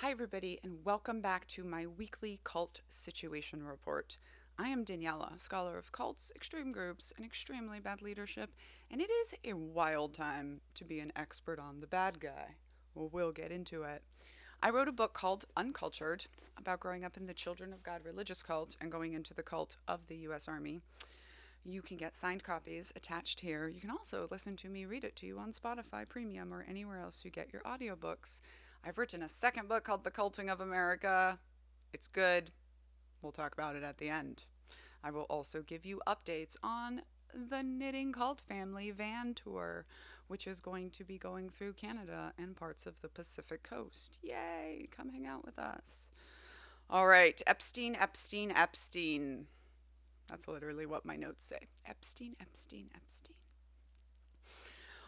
Hi, everybody, and welcome back to my weekly cult situation report. I am Daniela, scholar of cults, extreme groups, and extremely bad leadership, and it is a wild time to be an expert on the bad guy. Well, we'll get into it. I wrote a book called Uncultured about growing up in the Children of God religious cult and going into the cult of the U.S. Army. You can get signed copies attached here. You can also listen to me read it to you on Spotify Premium or anywhere else you get your audiobooks. I've written a second book called The Culting of America. It's good. We'll talk about it at the end. I will also give you updates on the Knitting Cult Family van tour, which is going to be going through Canada and parts of the Pacific Coast. Yay! Come hang out with us. All right, Epstein, Epstein, Epstein. That's literally what my notes say. Epstein, Epstein, Epstein.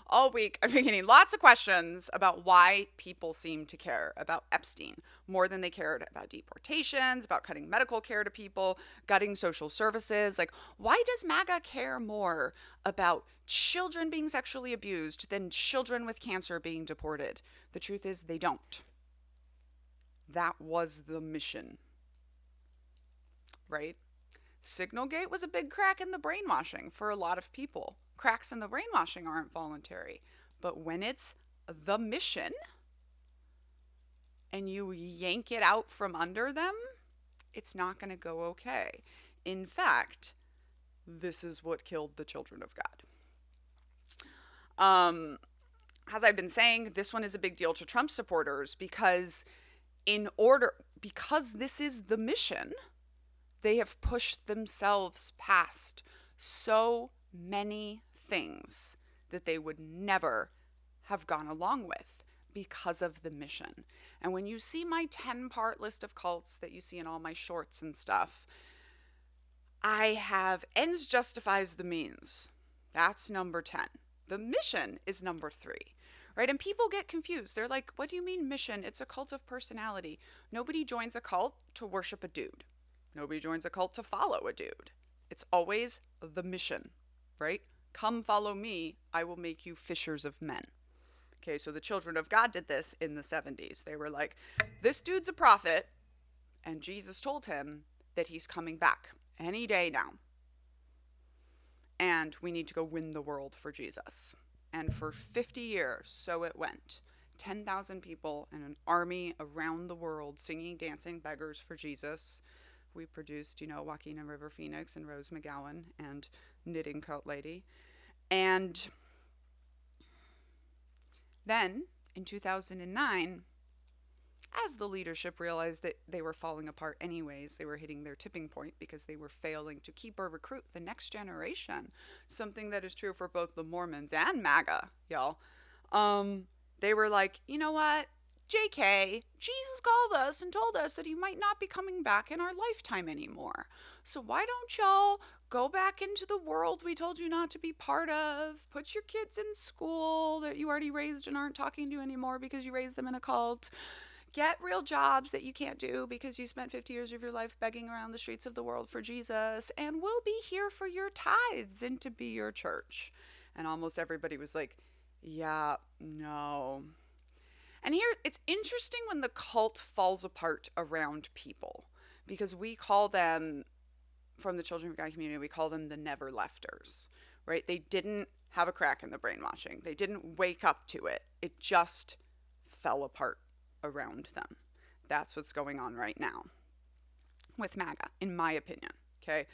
All week, I've been getting lots of questions about why people seem to care about Epstein more than they cared about deportations, about cutting medical care to people, gutting social services. Like, why does Maga care more about children being sexually abused than children with cancer being deported? The truth is, they don't. That was the mission, right? Signalgate was a big crack in the brainwashing for a lot of people. Cracks in the brainwashing aren't voluntary. But when it's the mission and you yank it out from under them, it's not going to go okay. In fact, this is what killed the children of God. As I've been saying, this one is a big deal to Trump supporters because this is the mission, they have pushed themselves past so many things that they would never have gone along with because of the mission. And when you see my 10-part list of cults that you see in all my shorts and stuff, I have ends justifies the means. That's number 10. The mission is number 3. Right? And people get confused. They're like, what do you mean mission? It's a cult of personality. Nobody joins a cult to worship a dude. Nobody joins a cult to follow a dude. It's always the mission, right? Come follow me, I will make you fishers of men. Okay, so the children of God did this in the 70s. They were like, this dude's a prophet, and Jesus told him that he's coming back any day now. And we need to go win the world for Jesus. And for 50 years, so it went. 10,000 people and an army around the world singing, dancing, beggars for Jesus. We produced, Joaquin and River Phoenix and Rose McGowan and Knitting Cult Lady. And then in 2009, as the leadership realized that they were falling apart anyways, they were hitting their tipping point because they were failing to keep or recruit the next generation. Something that is true for both the Mormons and MAGA, y'all. They were like, you know what? JK, Jesus called us and told us that he might not be coming back in our lifetime anymore. So why don't y'all go back into the world we told you not to be part of? Put your kids in school that you already raised and aren't talking to anymore because you raised them in a cult. Get real jobs that you can't do because you spent 50 years of your life begging around the streets of the world for Jesus, and we'll be here for your tithes and to be your church. And almost everybody was like, yeah, no. And here, it's interesting when the cult falls apart around people, because we call them, from the Children of God community, we call them the never lefters, right? They didn't have a crack in the brainwashing. They didn't wake up to it. It just fell apart around them. That's what's going on right now with MAGA, in my opinion, okay?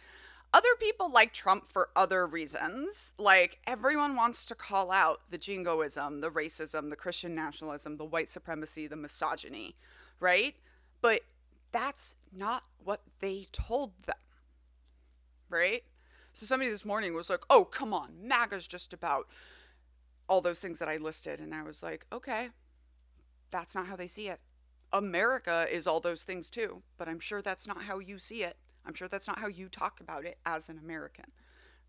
Other people like Trump for other reasons. Like, everyone wants to call out the jingoism, the racism, the Christian nationalism, the white supremacy, the misogyny, right? But that's not what they told them, right? So somebody this morning was like, oh, come on, MAGA's just about all those things that I listed. And I was like, okay, that's not how they see it. America is all those things too, but I'm sure that's not how you see it. I'm sure that's not how you talk about it as an American,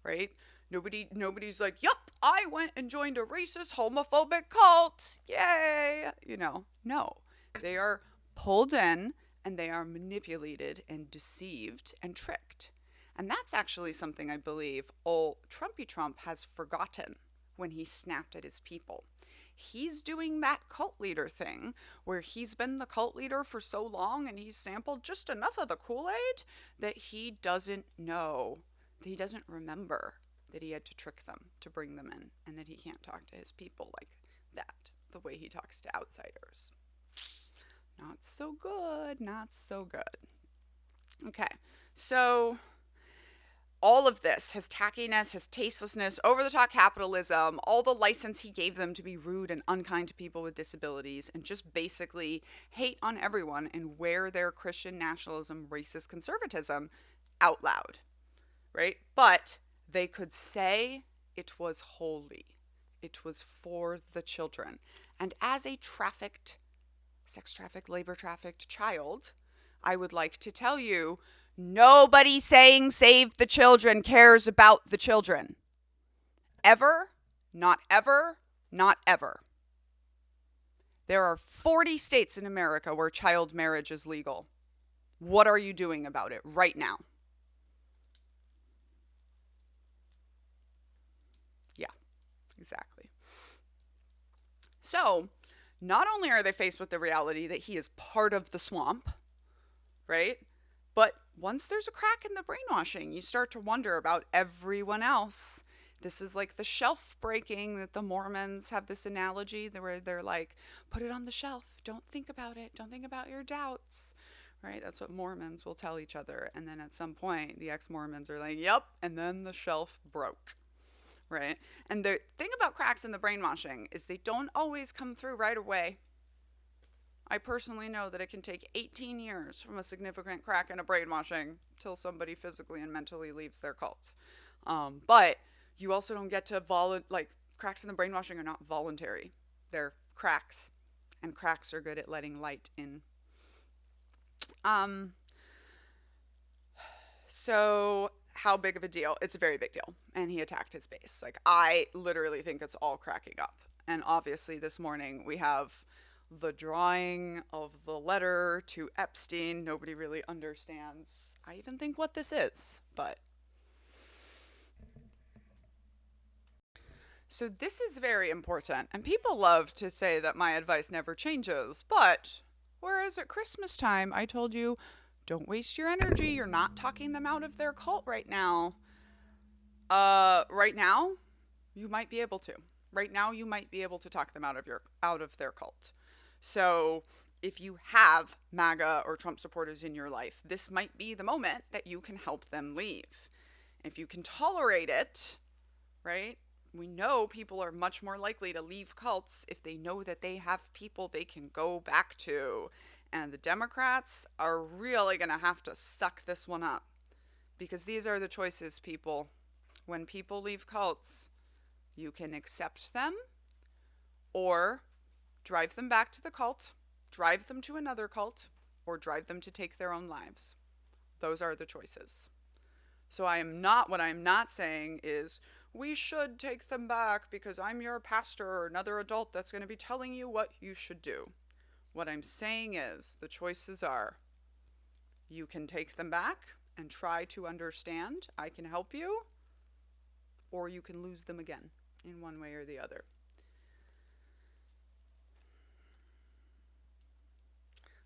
right? Nobody's like, yup, I went and joined a racist, homophobic cult. Yay. No. They are pulled in and they are manipulated and deceived and tricked. And that's actually something I believe old Trumpy Trump has forgotten when he snapped at his people. he's doing that cult leader thing where he's been the cult leader for so long and he's sampled just enough of the Kool-Aid that he doesn't know, that he doesn't remember that he had to trick them to bring them in, and that he can't talk to his people like that, the way he talks to outsiders. Not so good, not so good. Okay, so all of this, his tackiness, his tastelessness, over-the-top capitalism, all the license he gave them to be rude and unkind to people with disabilities, and just basically hate on everyone and wear their Christian nationalism, racist conservatism out loud, right? But they could say it was holy. It was for the children. And as a sex trafficked, labor trafficked child, I would like to tell you, nobody saying save the children cares about the children. Ever, not ever, not ever. There are 40 states in America where child marriage is legal. What are you doing about it right now? Yeah, exactly. So, not only are they faced with the reality that he is part of the swamp, right? But once there's a crack in the brainwashing, you start to wonder about everyone else. This is like the shelf breaking that the Mormons have this analogy where they're like, put it on the shelf. Don't think about it. Don't think about your doubts. Right? That's what Mormons will tell each other. And then at some point, the ex-Mormons are like, yep. And then the shelf broke. Right? And the thing about cracks in the brainwashing is they don't always come through right away. I personally know that it can take 18 years from a significant crack in a brainwashing till somebody physically and mentally leaves their cult. But you also don't get to cracks in the brainwashing are not voluntary. They're cracks, and cracks are good at letting light in. So how big of a deal? It's a very big deal. And he attacked his base. Like, I literally think it's all cracking up. And obviously this morning we have the drawing of the letter to Epstein. Nobody really understands, I even think, what this is, but. So this is very important, and people love to say that my advice never changes, but whereas at Christmas time I told you, don't waste your energy, you're not talking them out of their cult right now. Right now, you might be able to. Right now, you might be able to talk them out of their cult. So if you have MAGA or Trump supporters in your life, this might be the moment that you can help them leave. If you can tolerate it, right? We know people are much more likely to leave cults if they know that they have people they can go back to. And the Democrats are really going to have to suck this one up. Because these are the choices, people. When people leave cults, you can accept them or drive them back to the cult, drive them to another cult, or drive them to take their own lives. Those are the choices. So what I'm not saying is we should take them back because I'm your pastor or another adult that's going to be telling you what you should do. What I'm saying is the choices are you can take them back and try to understand. I can help you, or you can lose them again in one way or the other.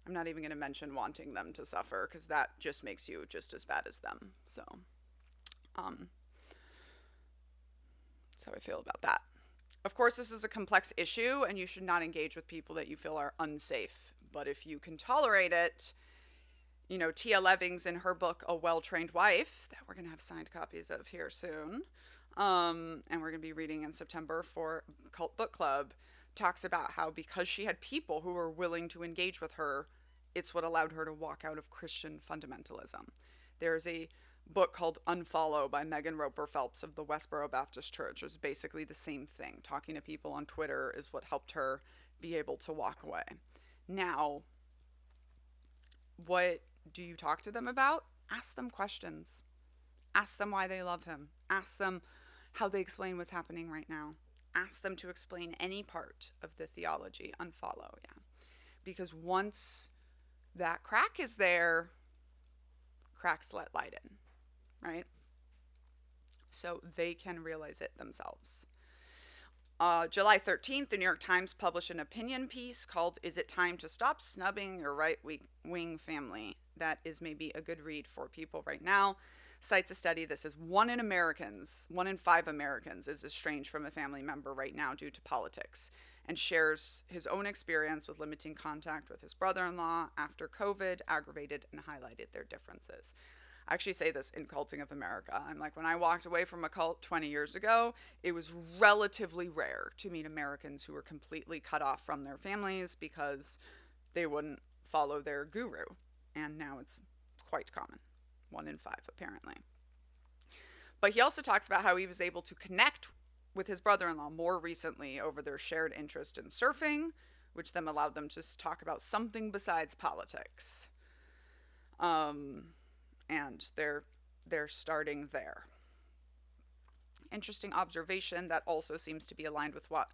I'm not even going to mention wanting them to suffer because that just makes you just as bad as them. So, that's how I feel about that. Of course, this is a complex issue and you should not engage with people that you feel are unsafe. But if you can tolerate it, Tia Levings in her book, A Well-Trained Wife, that we're going to have signed copies of here soon, and we're going to be reading in September for Cult Book Club, talks about how because she had people who were willing to engage with her, it's what allowed her to walk out of Christian fundamentalism. There's a book called Unfollow by Megan Roper Phelps of the Westboro Baptist Church. It's basically the same thing. Talking to people on Twitter is what helped her be able to walk away. Now, what do you talk to them about? Ask them questions. Ask them why they love him. Ask them how they explain what's happening right now. Ask them to explain any part of the theology. Unfollow, yeah. Because once that crack is there, cracks let light in, right? So they can realize it themselves. July 13th, the New York Times published an opinion piece called "Is It Time to Stop Snubbing Your Right Wing Family?" That is maybe a good read for people right now. Cites a study that says 1 in 5 Americans is estranged from a family member right now due to politics, and shares his own experience with limiting contact with his brother in law after COVID aggravated and highlighted their differences. I actually say this in Culting of America. I'm like, when I walked away from a cult 20 years ago, it was relatively rare to meet Americans who were completely cut off from their families because they wouldn't follow their guru. And now it's quite common. 1 in 5, apparently. But he also talks about how he was able to connect with his brother in law more recently over their shared interest in surfing, which then allowed them to talk about something besides politics. And they're starting there. Interesting observation that also seems to be aligned with what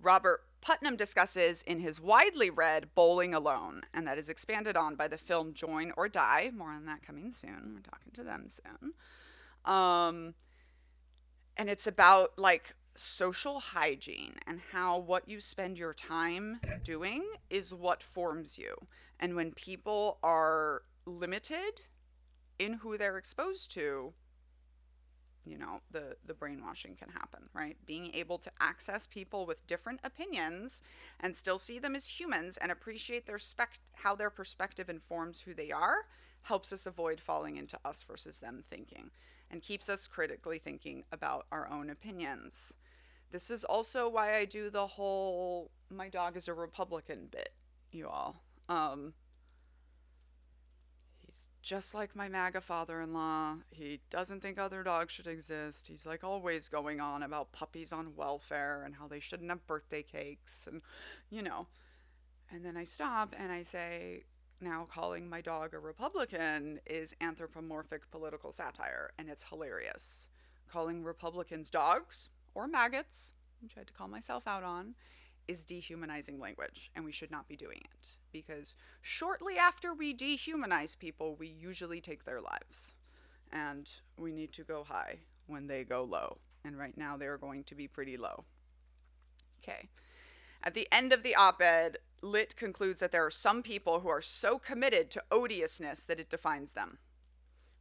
Robert Putnam discusses in his widely read Bowling Alone, and that is expanded on by the film Join or Die. More on that coming soon. We're talking to them soon. And it's about like social hygiene and how what you spend your time doing is what forms you. And when people are limited in who they're exposed to, the brainwashing can happen, right? Being able to access people with different opinions and still see them as humans and appreciate how their perspective informs who they are helps us avoid falling into us versus them thinking, and keeps us critically thinking about our own opinions. This is also why I do the whole "my dog is a Republican" bit, you all. Just like my MAGA father-in-law, he doesn't think other dogs should exist. He's like always going on about puppies on welfare and how they shouldn't have birthday cakes and, And then I stop and I say, now calling my dog a Republican is anthropomorphic political satire, and it's hilarious. Calling Republicans dogs or maggots, which I had to call myself out on, is dehumanizing language, and we should not be doing it, because shortly after we dehumanize people, we usually take their lives, and we need to go high when they go low, and right now they're going to be pretty low. Okay. At the end of the op-ed, Litt concludes that there are some people who are so committed to odiousness that it defines them,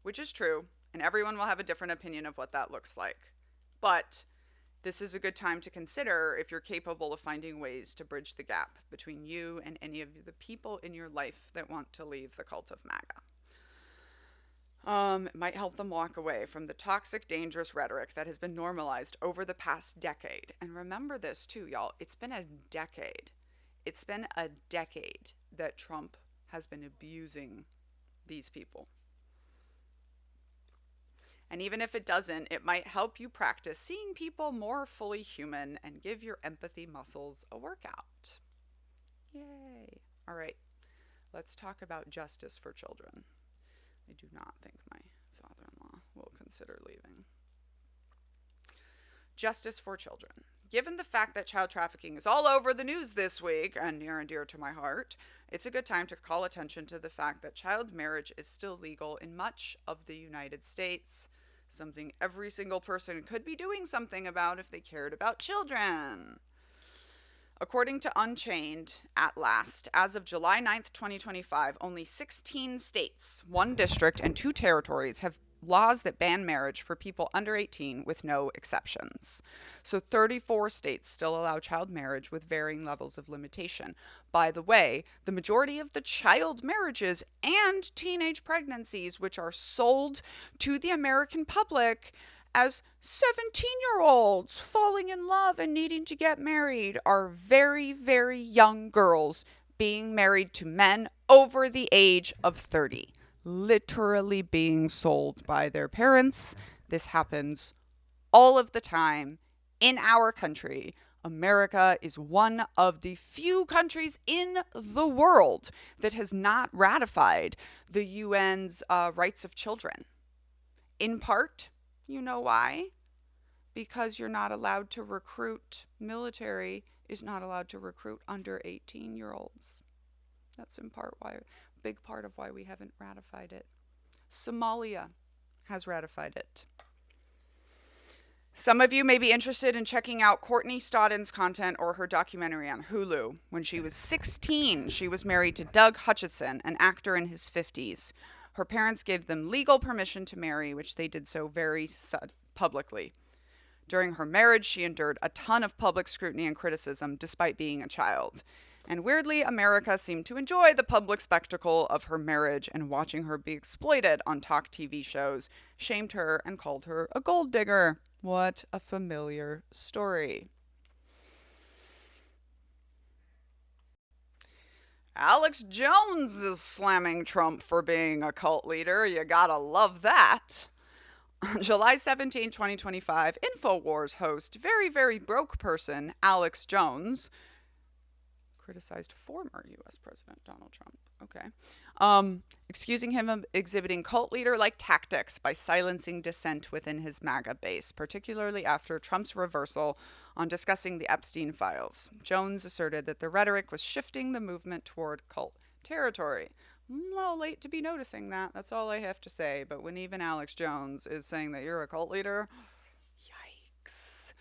which is true, and everyone will have a different opinion of what that looks like. But this is a good time to consider if you're capable of finding ways to bridge the gap between you and any of the people in your life that want to leave the cult of MAGA. It might help them walk away from the toxic, dangerous rhetoric that has been normalized over the past decade. And remember this too, y'all. It's been a decade. It's been a decade that Trump has been abusing these people. And even if it doesn't, it might help you practice seeing people more fully human and give your empathy muscles a workout. Yay. All right, let's talk about justice for children. I do not think my father-in-law will consider leaving. Justice for children. Given the fact that child trafficking is all over the news this week and near and dear to my heart, it's a good time to call attention to the fact that child marriage is still legal in much of the United States. Something every single person could be doing something about if they cared about children. According to Unchained, at last, as of July 9th, 2025, only 16 states, 1 district, and 2 territories have laws that ban marriage for people under 18 with no exceptions. So 34 states still allow child marriage with varying levels of limitation. By the way, the majority of the child marriages and teenage pregnancies which are sold to the American public as 17-year-olds falling in love and needing to get married are very, very young girls being married to men over the age of 30. Literally being sold by their parents. This happens all of the time in our country. America is one of the few countries in the world that has not ratified the UN's rights of children. In part, you know why? Because you're not allowed to recruit, military is not allowed to recruit under 18-year-olds. That's in part why, big part of why we haven't ratified it. Somalia has ratified it. Some of you may be interested in checking out Courtney Stodden's content or her documentary on Hulu. When she was 16, she was married to Doug Hutchison, an actor in his 50s. Her parents gave them legal permission to marry, which they did so very publicly. During her marriage, she endured a ton of public scrutiny and criticism despite being a child. And weirdly, America seemed to enjoy the public spectacle of her marriage, and watching her be exploited on talk TV shows shamed her and called her a gold digger. What a familiar story. Alex Jones is slamming Trump for being a cult leader. You gotta love that. On July 17, 2025, InfoWars host, very, very broke person, Alex Jones, criticized former U.S. President Donald Trump. Okay. Excusing him of exhibiting cult leader-like tactics by silencing dissent within his Maga base, particularly after Trump's reversal on discussing the Epstein files. Jones asserted that the rhetoric was shifting the movement toward cult territory. A little late to be noticing that. That's all I have to say. But when even Alex Jones is saying that you're a cult leader, yikes.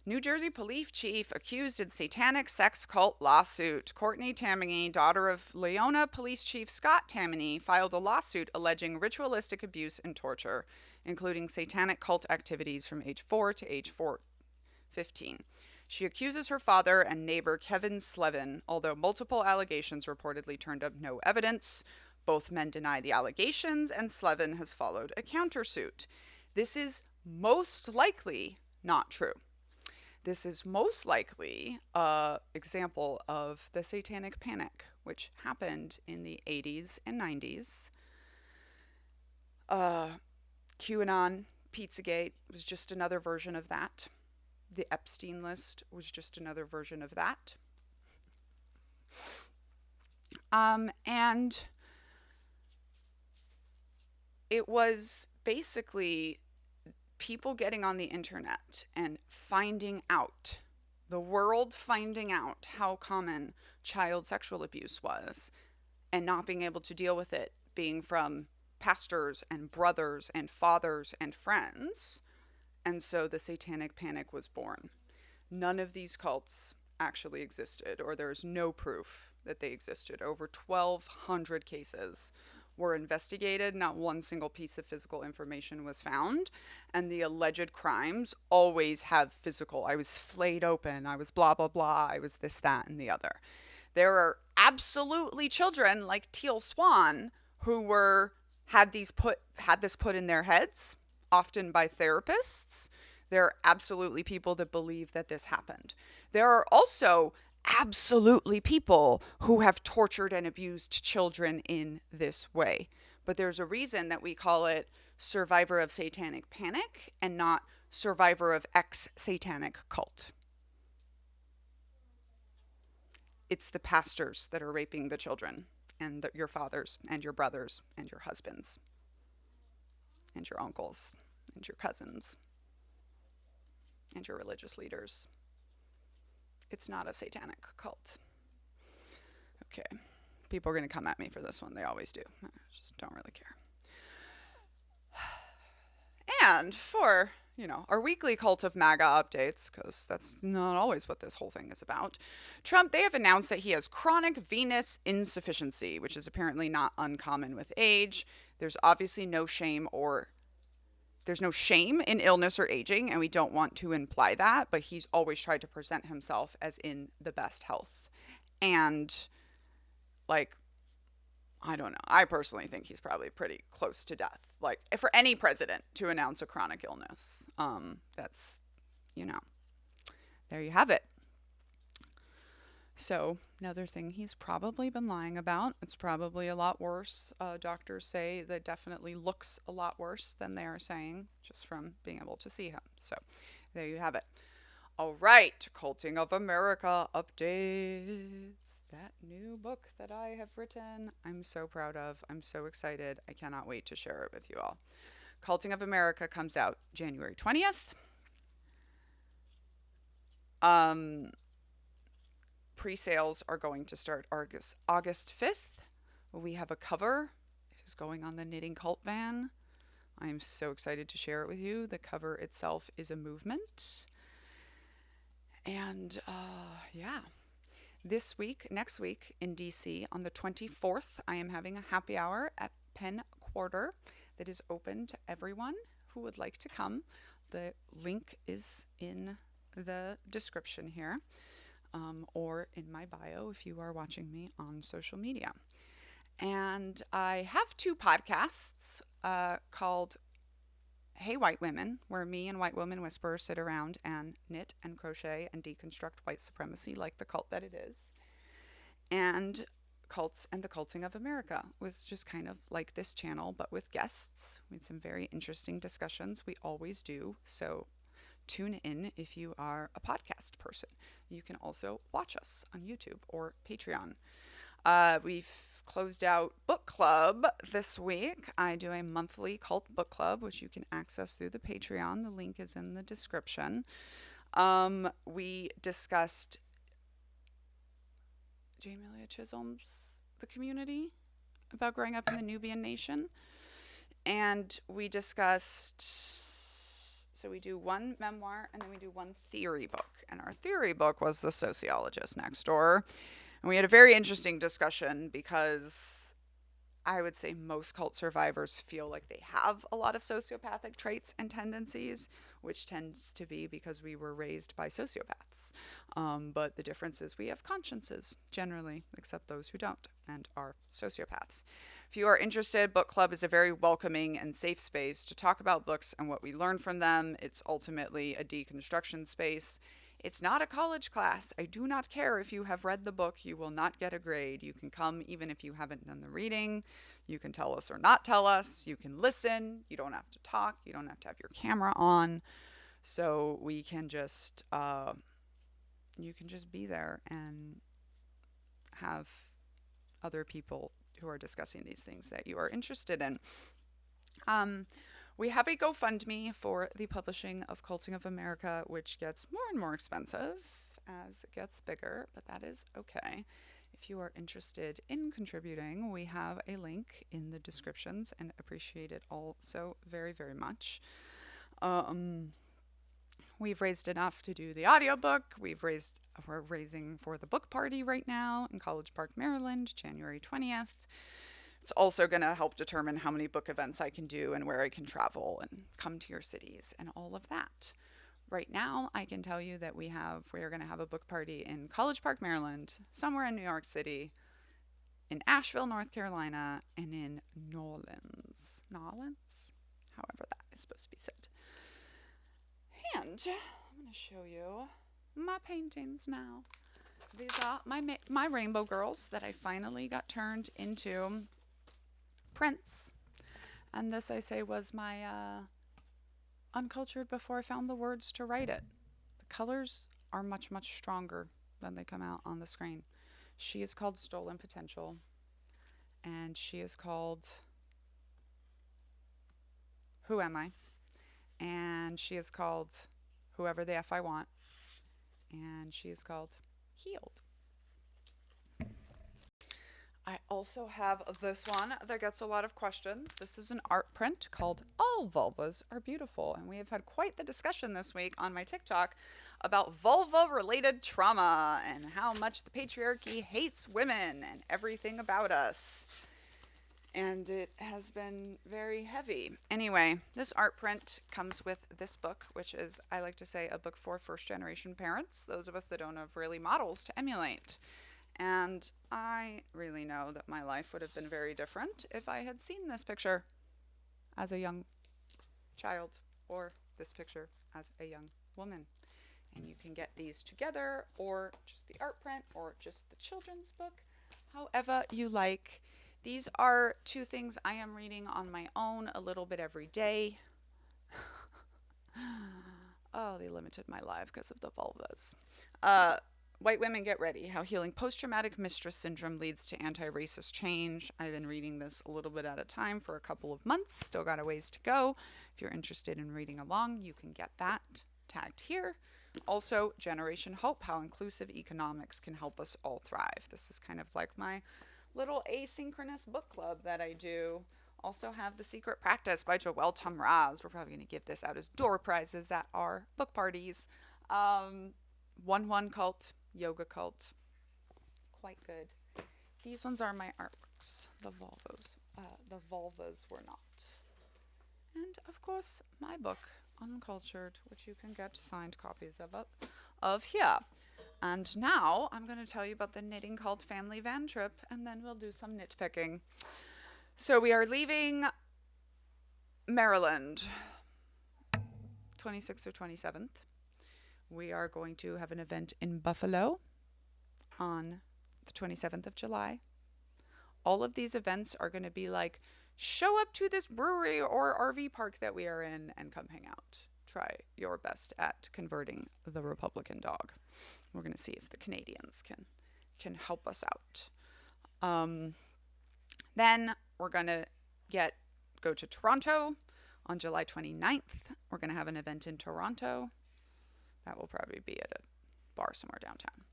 New Jersey police chief accused in satanic sex cult lawsuit. Courtney Tammany, daughter of Leona Police Chief Scott Tammany, filed a lawsuit alleging ritualistic abuse and torture, including satanic cult activities from age 4 to age 15. She accuses her father and neighbor Kevin Slevin, although multiple allegations reportedly turned up no evidence. Both men deny the allegations, and Slevin has followed a countersuit. This is most likely not true. This is most likely an example of the Satanic Panic, which happened in the 80s and 90s. QAnon, Pizzagate was just another version of that. The Epstein list was just another version of that. And it was basically people getting on the internet and finding out, the world finding out how common child sexual abuse was, and not being able to deal with it, being from pastors and brothers and fathers and friends. And so the Satanic Panic was born. None of these cults actually existed, or there's no proof that they existed. Over 1,200 cases were investigated. Not one single piece of physical information was found. And the alleged crimes always have physical. I was flayed open. I was blah, blah, blah. I was this, that, and the other. There are absolutely children like Teal Swan who had this put in their heads, often by therapists. There are absolutely people that believe that this happened. There are also absolutely people who have tortured and abused children in this way. But there's a reason that we call it survivor of Satanic Panic and not survivor of ex-satanic cult. It's the pastors that are raping the children, and your fathers and your brothers and your husbands and your uncles and your cousins and your religious leaders. It's not a satanic cult. Okay. People are going to come at me for this one. They always do. I just don't really care. And for, our weekly Cult of Maga updates, because that's not always what this whole thing is about, Trump, they have announced that he has chronic venous insufficiency, which is apparently not uncommon with age. There's obviously there's no shame in illness or aging, and we don't want to imply that, but he's always tried to present himself as in the best health. And, I don't know. I personally think he's probably pretty close to death. For any president to announce a chronic illness, that's, there you have it. So, another thing he's probably been lying about. It's probably a lot worse. Doctors say that definitely looks a lot worse than they are saying, just from being able to see him. So, there you have it. All right, Culting of America updates. That new book that I have written, I'm so proud of. I'm so excited. I cannot wait to share it with you all. Culting of America comes out January 20th. Pre-sales are going to start August 5th. We have a cover. It is going on the Knitting Cult van. I'm so excited to share it with you. The cover itself is a movement. And yeah, next week in DC on the 24th, I am having a happy hour at Penn Quarter that is open to everyone who would like to come. The link is in the description here, or in my bio if you are watching me on social media. And I have two podcasts called Hey White Women, where me and white women whisperers sit around and knit and crochet and deconstruct white supremacy like the cult that it is. And Cults and the Culting of America, with just kind of like this channel, but with guests. We had some very interesting discussions. We always do. So tune in if you are a podcast person. You can also watch us on YouTube or Patreon. We've closed out book club this week. I do a monthly cult book club, which you can access through the Patreon. The link is in the description. We discussed Jamelia Chisholm's The Community, about growing up in the Nubian nation. And we discussed, so we do one memoir and then we do one theory book. And our theory book was The Sociologist Next Door. And we had a very interesting discussion because I would say most cult survivors feel like they have a lot of sociopathic traits and tendencies, which tends to be because we were raised by sociopaths. But the difference is we have consciences, generally, except those who don't and are sociopaths. If you are interested, book club is a very welcoming and safe space to talk about books and what we learn from them. It's ultimately a deconstruction space. It's not a college class. I do not care if you have read the book. You will not get a grade. You can come even if you haven't done the reading. You can tell us or not tell us. You can listen. You don't have to talk. You don't have to have your camera on. So we can just, you can just be there and have other people who are discussing these things that you are interested in. We have a GoFundMe for the publishing of Culting of America, which gets more and more expensive as it gets bigger, but that is okay. If you are interested in contributing, we have a link in the descriptions and appreciate it all so very, very much. We've raised enough to do the audiobook. We're raising for the book party right now in College Park, Maryland, January 20th. It's also going to help determine how many book events I can do and where I can travel and come to your cities and all of that. Right now, I can tell you that we are going to have a book party in College Park, Maryland, somewhere in New York City, in Asheville, North Carolina, and in Nolens, however that is supposed to be said. And I'm going to show you my paintings now. These are my rainbow girls that I finally got turned into prints. And this, I say, was my uncultured before I found the words to write it. The colors are much, much stronger than they come out on the screen. She is called Stolen Potential, and she is called Who Am I? And she is called Whoever the F I Want, and she is called Healed. I also have this one that gets a lot of questions. This is an art print called All Vulvas Are Beautiful. And we have had quite the discussion this week on my TikTok about vulva-related trauma and how much the patriarchy hates women and everything about us. And it has been very heavy. Anyway, this art print comes with this book, which is, I like to say, a book for first-generation parents, those of us that don't have really models to emulate. And I really know that my life would have been very different if I had seen this picture as a young child or this picture as a young woman. And you can get these together or just the art print or just the children's book, however you like. These are two things I am reading on my own a little bit every day. Oh, they limited my life because of the vulvas. White Women Get Ready, How Healing Post-Traumatic Mistress Syndrome Leads to Anti-Racist Change. I've been reading this a little bit at a time for a couple of months. Still got a ways to go. If you're interested in reading along, you can get that tagged here. Also, Generation Hope, How Inclusive Economics Can Help Us All Thrive. This is kind of like my little asynchronous book club that I do Also have The Secret Practice by Joel Tamraz. We're probably going to give this out as door prizes at our book parties. 1-1 Cult, Yoga Cult. Quite good. These ones are my artworks. The vulvas were not. And of course, my book, Uncultured, which you can get signed copies of here. And now I'm going to tell you about the Knitting Cult family van trip, and then we'll do some nitpicking. So we are leaving Maryland 26th or 27th. We are going to have an event in Buffalo on the 27th of July. All of these events are going to be like, show up to this brewery or RV park that we are in and come hang out. Try your best at converting the Republican dog. We're going to see if the Canadians can help us out. Then we're going to go to Toronto on July 29th. We're going to have an event in Toronto. That will probably be at a bar somewhere downtown.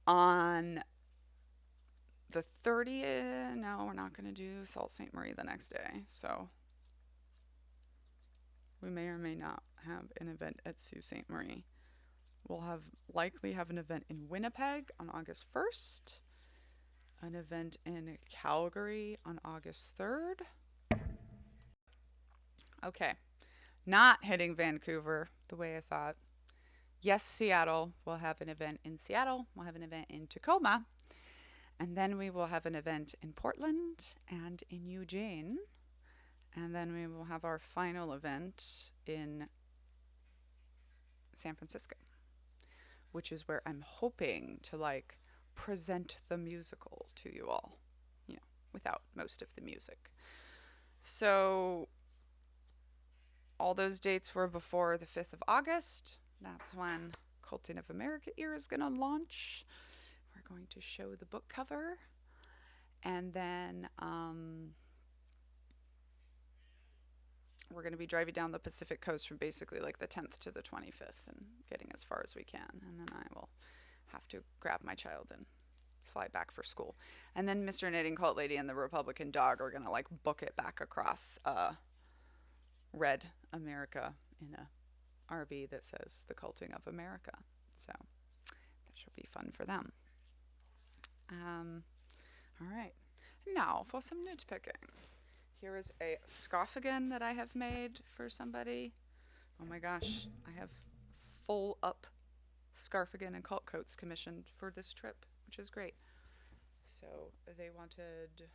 On the 30th, no, we're not going to do Sault Ste. Marie the next day. So we may or may not have an event at Sault Ste. Marie. We'll likely have an event in Winnipeg on August 1st. An event in Calgary on August 3rd. Okay. Not hitting Vancouver the way I thought. Yes, Seattle. We'll have an event in Seattle. We'll have an event in Tacoma. And then we will have an event in Portland and in Eugene. And then we will have our final event in San Francisco, which is where I'm hoping to present the musical to you all, without most of the music. So all those dates were before the 5th of August. That's when Culting of America Ear is going to launch. We're going to show the book cover. And then we're going to be driving down the Pacific coast from basically the 10th to the 25th and getting as far as we can. And then I will have to grab my child and fly back for school. And then Mr. Knitting Cult Lady and the Republican Dog are going to book it back across red America in a RV that says the Culting of America. So that should be fun for them. All right. Now for some nitpicking. Here is a scarfigan that I have made for somebody. Oh my gosh, I have full up scarfigan and cult coats commissioned for this trip, which is great. So they wanted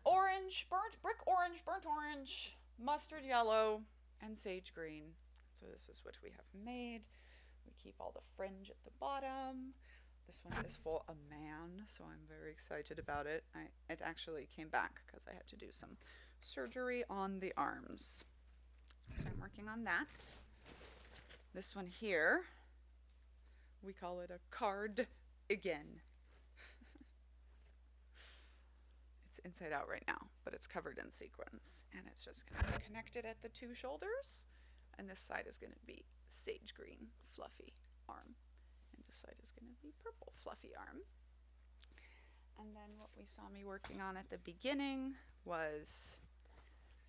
orange, brick orange, burnt orange, mustard yellow, and sage green. So this is what we have made. We keep all the fringe at the bottom. This one is for a man, so I'm very excited about it. It actually came back because I had to do some surgery on the arms. So I'm working on that. This one here, we call it a card again. It's inside out right now, but it's covered in sequins. And it's just going to be connected at the two shoulders. And this side is going to be sage green, fluffy arm. And this side is going to be purple, fluffy arm. And then what we saw me working on at the beginning was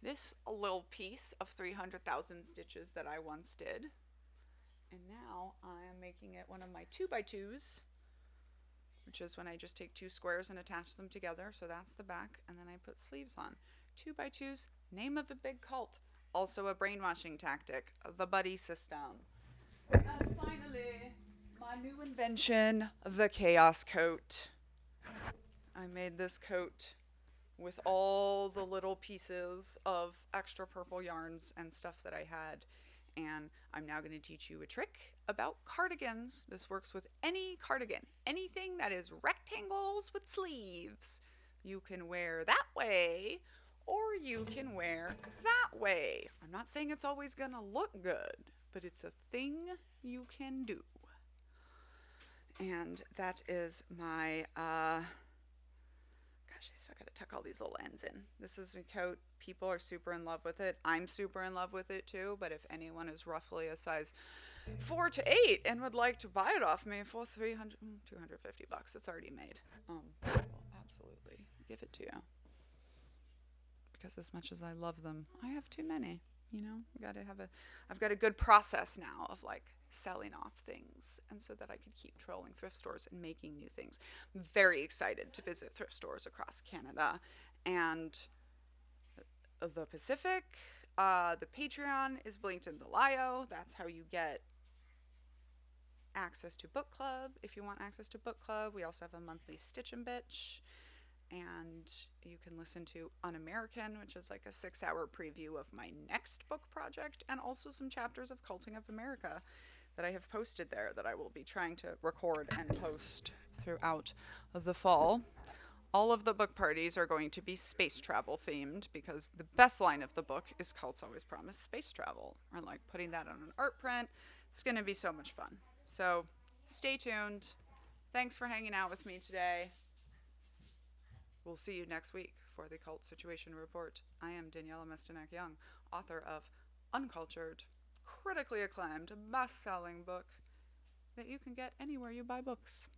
this little piece of 300,000 stitches that I once did. And now I am making it one of my 2x2s, which is when I just take two squares and attach them together. So that's the back, and then I put sleeves on. 2x2s, name of a big cult. Also a brainwashing tactic, the buddy system. And finally, my new invention, the chaos coat. I made this coat with all the little pieces of extra purple yarns and stuff that I had. And I'm now going to teach you a trick about cardigans. This works with any cardigan. Anything that is rectangles with sleeves. You can wear that way, or you can wear that way. I'm not saying it's always going to look good, but it's a thing you can do. And that is my, gosh, I still got to tuck all these little ends in. This is a coat. People are super in love with it. I'm super in love with it too, but if anyone is roughly a size 4 to 8 and would like to buy it off me for $250, it's already made. I'll absolutely give it to you. because as much as I love them, I have too many. You know, I've got a good process now of like selling off things, and so that I could keep trolling thrift stores and making new things. I'm very excited to visit thrift stores across Canada and the Pacific. The Patreon is linked in the bio. That's how you get access to book club. If you want access to book club, we also have a monthly Stitch and Bitch, and you can listen to Un-American, which is like a 6-hour preview of my next book project, and also some chapters of Culting of America that I have posted there that I will be trying to record and post throughout the fall. All of the book parties are going to be space travel themed, because the best line of the book is Cults Always Promise Space Travel, or like putting that on an art print. It's going to be so much fun. So stay tuned. Thanks for hanging out with me today. We'll see you next week for the Cult Situation Report. I am Daniela Mestenak Young, author of Uncultured, critically acclaimed, best-selling book that you can get anywhere you buy books.